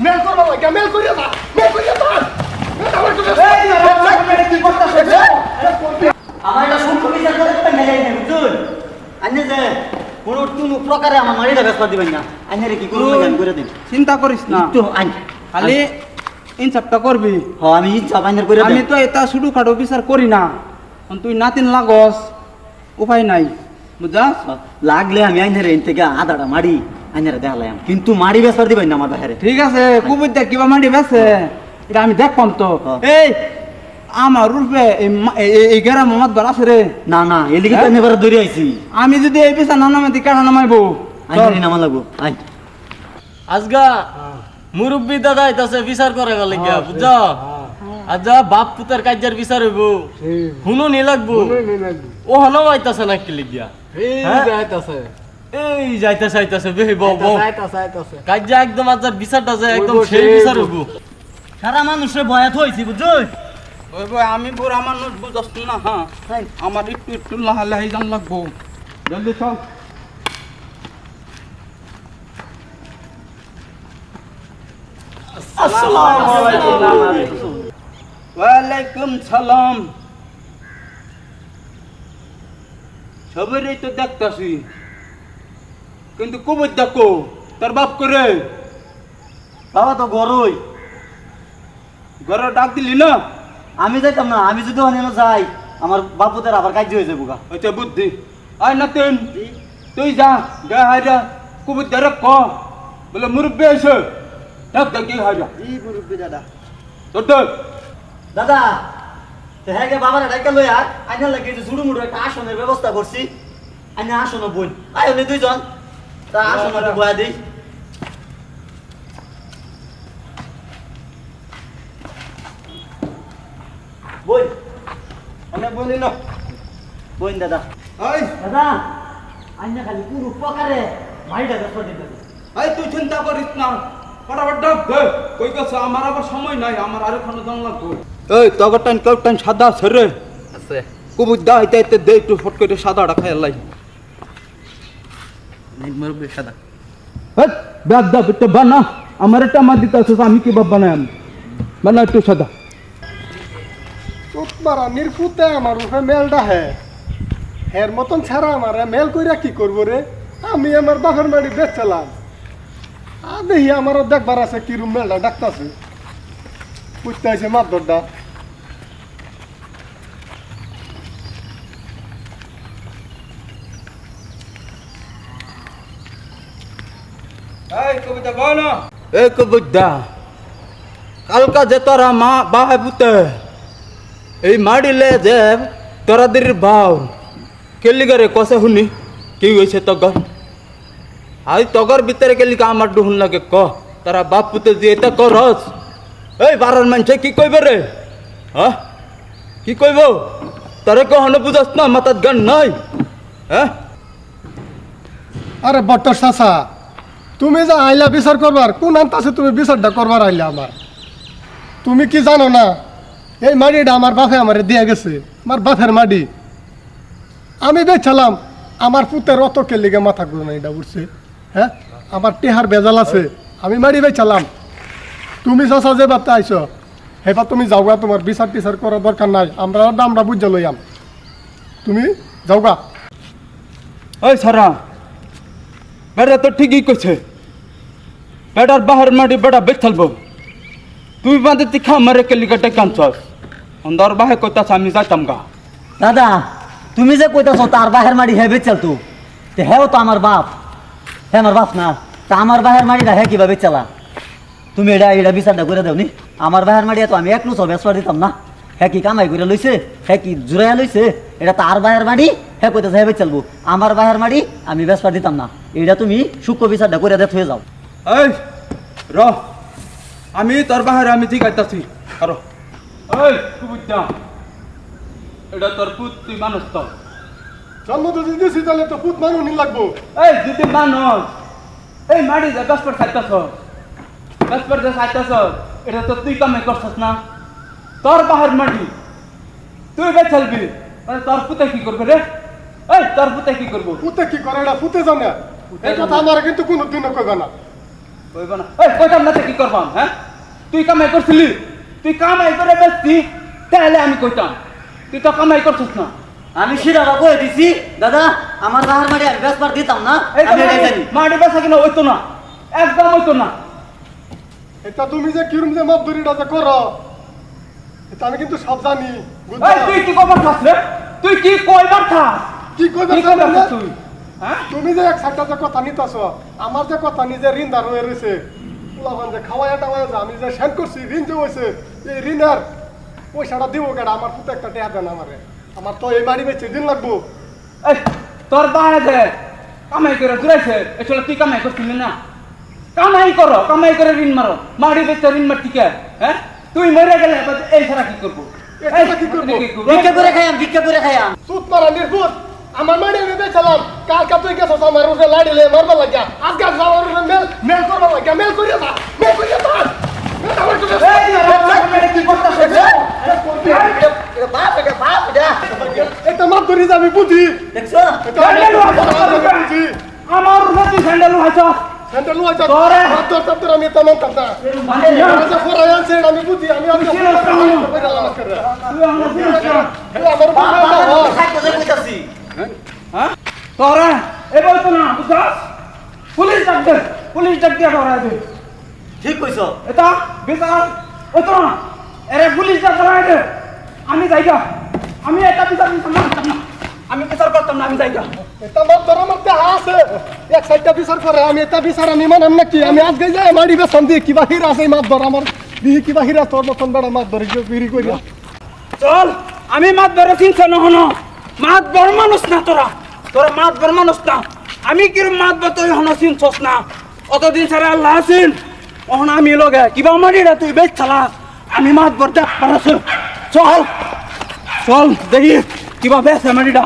Mail করবা লাগা mail করিয়া না মেল করিয়া না আমার এটা সুখ বিচার করে তো মেলে নেই বুঝুন আনে যে কোনো প্রকারে আমার মারিটা ব্যস্ত দিবেন না আনে কি করব আমি করে দিন চিন্তা করিস না তো আন খালি ইনসাফটা করবি আমি ইচ্ছা বাইনের করে আমি তো এটা শুধু খাটো বিচার করি না তুই নাতিন লাগস উপায় নাই বুঝাস লাগলে আমি আইনের এন থেকে আদাটা মারি আইনের দেখালাম কিন্তু মারি ব্যস্ত দিবেন না আমার বাহিরে ঠিক আছে কুবিদ্যা কিবা মাটি বেছে এটা আমি দেখবাম তো এই আমার রূপে এই গ্রাম মাত বার আছে রে না না এদিকে তো আমি এবার দৌড়ে আইছি আমি যদি এই বিচার না নামাই কেন নামাইবো আইনের নামা লাগবো আই আজগা মুরব্বী দাদা আইতাছে বিচার করে গেল গিয়া বুঝছো আজা বাপ পুতার কাজের বিচার হইব হুনো নি লাগবো ও হলো আইতাছে না কি লিগিয়া এই যাইতাছে বেহি বউ কাজে একদম আজার বিচারটা যায় একদম সেই বিচার হইব সারা মানুষের বয়াত হইছি বুঝছো ওই বই আমি বুড়া মানুষ বুঝস না হ্যাঁ আমার একটু একটু লাহালাহি জান লাগবো জলদি চল ওয়ালাইকুম সালাম সবারই তো দেখতাছি কিন্তু কবর দেখো তোর বাপ করে বাবা তো গরুই ঘরে ডাক দিলি না আমি যাইতাম না আমি যদি ওখানে যাই আমার বাপুদের আবার কাজ হয়ে যাবো গা আচ্ছা বুদ্ধি আয় নাতিন তুই যা গে হাইরা কবর ধরে ক বলে মুরব্বী এসে ডাক দেখি হাইরা ই মুরব্বী দাদা তোর দাদা হ্যাঁ গে বাবার ডাইকা লই আর আইনা লাগে যে ছুড়ু মুড়ু একটা আসনের ব্যবস্থা করছি আইনা আসন বোন আই হলে দুইজন তা আসন বয়া দিই বোন অনেক বলি না বোন দাদা আই দাদা আইনা খালি পুরো প্রকারে মাইটা ব্যস্ত দিতে আই তুই চিন্তা করিস না ফটাফট ডাক দে কই গেছে আমার আবার সময় নাই আমার আরো খানো জান লাগবে এই তগর টাইম কব টাইম সাদা সরে আছে কুবুদ দা হইতে দে একটু ফট করে সাদাটা খাই লাই মুরব্বী সাদা হট ব্যাগ দা বিটে বানা আমার এটা মা দিতা আছে আমি কি বাপ বানাম বানা একটু সাদা তোতমারা নির্পুতে আমার উপরে মেলটা হের মতন ছাড়া আমার মেল কইরা কি করবো রে আমি আমার বাপের বাড়ি বেচলাম দেখি আমারও দেখবার আছে কি রুম মেলটা ডাকতাছে বুঝতে আছে মারধরটা এই কবিতা বানা এই কবিতা কালকা যে তোরা মা বাহে পুতে এই মাডিলে যে তোরা দির বাউ কেলিগারে কসে শুনি কি হয়েছে তগর আই তগর ভিতরে কেলিকা আমার ডুহুন লাগে ক তারা বাপ পুতে যে এটা করস এই বারর মানুষে কি কইবে রে হ্যাঁ কি কইব তারে কখনো বুঝাস না মাথার গান নাই হ্যাঁ আরে বট্টর চাচা তুমি যে আইলা বিচার করবার কোন আনতাছে তুমি বিচারটা করবার আইলা আমার তুমি কি জানো না এই মাটিটা আমার বাপে আমারে দিয়ে গেছে আমার বাপের মাটি আমি দেখছিলাম আমার পুতের অত কেলিগে মাথা ঘুরে এটা উঠছে হ্যাঁ আমার টেহার বেজাল আছে আমি মারি বেচালাম তুমি চাচা যে বার্তা আইছো হেবা তুমি যাওগা তোমার বিচার টিচার করার দরকার নাই আমরা বুঝে লইয়াম তুমি যাওগা ওই সারা বেটা তো ঠিকই কইছে বেটার বাহার মাটি বেটা বেচ থাকবো তুই বাঁধে তিখা মারে কেলিকাটে কানছস অন্দর বাহে কইতাছ আমি যাইতাম গা দাদা তুমি যে কইতাছো তার বাহের মাটি হে বেচাল তো হেও তো আমার বাপ হে আমার বাপ না তা আমার বাহের মাটিটা হে কিভাবে চালা তুমি এটা বিচারটা করে দাও নি আমার বাহের মাটি তো আমি একলু সব বেসবার দিতাম না হ্যাঁ কি কামাই করে লইছে হ্যাঁ কি জুড়াইয়া লইছে এটা তার বাহের মাটি হ্যাঁ কইতাছে হে বেচালবো আমার বাহের মাটি আমি বেসবার দিতাম না এটা তুমি সূক্ষ্ম বিচারটা করে দেখ হয়ে যাও এই র আমি তোর বাহারে আমি ঠিক আইতাছি আরো এই কুবুদ্দা এটা তোর পুত তুই মানুষ তো জন্ম যদি দিয়েছি তাহলে তো পুত মানুষ নি লাগবো এই যদি মানুষ এই মাটি যে বেসবার খাইতাছ বেসবার যে খাইতাছ এটা তো তুই কামাই করছস না তোর বাহার মাটি তুই বেচালবি মানে তোর পুতে কি করবে রে এই তোর পুতে কি করবো পুতে কি করে এটা পুতে জানে এই কথা আমার কিন্তু কোনোদিনও কইবা না কইব না এই কইতাম না তো কি করবাম হ্যাঁ তুই কামাই করছিলি তুই কামাই করে বেচতি তাহলে আমি কইতাম তুই তো কামাই করছিস না আমি সেটা কয়ে দিছি দাদা আমার বাহার মাটি আমি বেচবার দিতাম না এই আমি এটাই জানি মাটি বেচা কিনা হইতো না একদম হইতো না এটা তুমি যে কিরম যে মজদুরিটা যে করো এটা আমি কিন্তু সব জানি বুঝছো? এই তুই কি কইবার থাস রে তুই কি কইবার থাস কি কইবে কি কইবার থাস তুই হ্যাঁ তুমি যে এক সাইডটা যে কথা নিতেছ আমার যে কথা নিজে ঋণদার হয়ে রয়েছে পোলাপান যে খাওয়াইয়া টাওয়াইয়া যে আমি যে সেন্ড করছি ঋণ যে হয়েছে এই ঋণের পয়সাটা দিব কেডা আমার পুতে একটা টেয়া দেন আমারে আমার তো এই বাড়ি বেচে দিন লাগবো এই তোর বাড়া যে কামাই করে ঘুরাইছে আসলে তুই কামাই করছিলি না কামাই করো কামাই করে ঋণ মারো মারি বেচে ঋণ মারতি কে হ্যাঁ তুই মরে গেলে এবার এই ছাড়া কি করবো এটা কি করবো? ভিক্ষা করে খাইয়াম ভিক্ষা করে খাইয়াম সুত মারা নির্বুত আমার মাড়ি আমি বেচালাম কালকা তুই গেছস আমার উপরে লাড়িলে মারবার লাগিয়া আজকে আমার উপরে মেল করবার লাগিয়া মেল করিয়া যা মেল করিয়া যা মেল আমার কাছে কি করতেছে একটা মাপ ধরি যাবি বুঝি দেখছো এটা বুঝি আমার উপরে তুই স্যান্ডেল উঠাইছ সেন্টার লুয়া যা তোরে। তোর তোর আমি তেমন কথা রাজা ফরাই আনছে আমি বুঝি আমি আমি হ্যাঁ তোরা এবার তো না বুঝছস পুলিশ ডাক দিয়া ধরাই দে ঠিক কইছো এটা বিচার ও তো না এরে পুলিশ ডাক ধরাই দে আমি যাইগা আমি এটা বিচার করতাম না আমি বিচার করতাম না আমি যাইগা এটা মাপ ধরা মারতে আছে এক সাইডটা বিচার করে আমি এটা বিচার আমি মানাম নাকি আমি আজকে যাই মাড়ি বেসন দিয়ে কিবা হিরা আছে মাপ ধর আমার দিহি কিবা হিরা তোর মতন বেড়া মাপ ধরে বিড়ি কইরা চল আমি মাত বড় চিন্তা নহনো মাত বড় মানুষ না তোরা তোরা মাত বড় মানুষ না আমি কিরম মাত বড় তুই হনো চিনছস না অতদিন ছাড়া আল্লাহ আছেন অহন আমি লগে কিবা মারিরা তুই বেচ চালা আমি মাত বড় দেখ পারছ চল চল দেখি কিবা বেচ মারিরা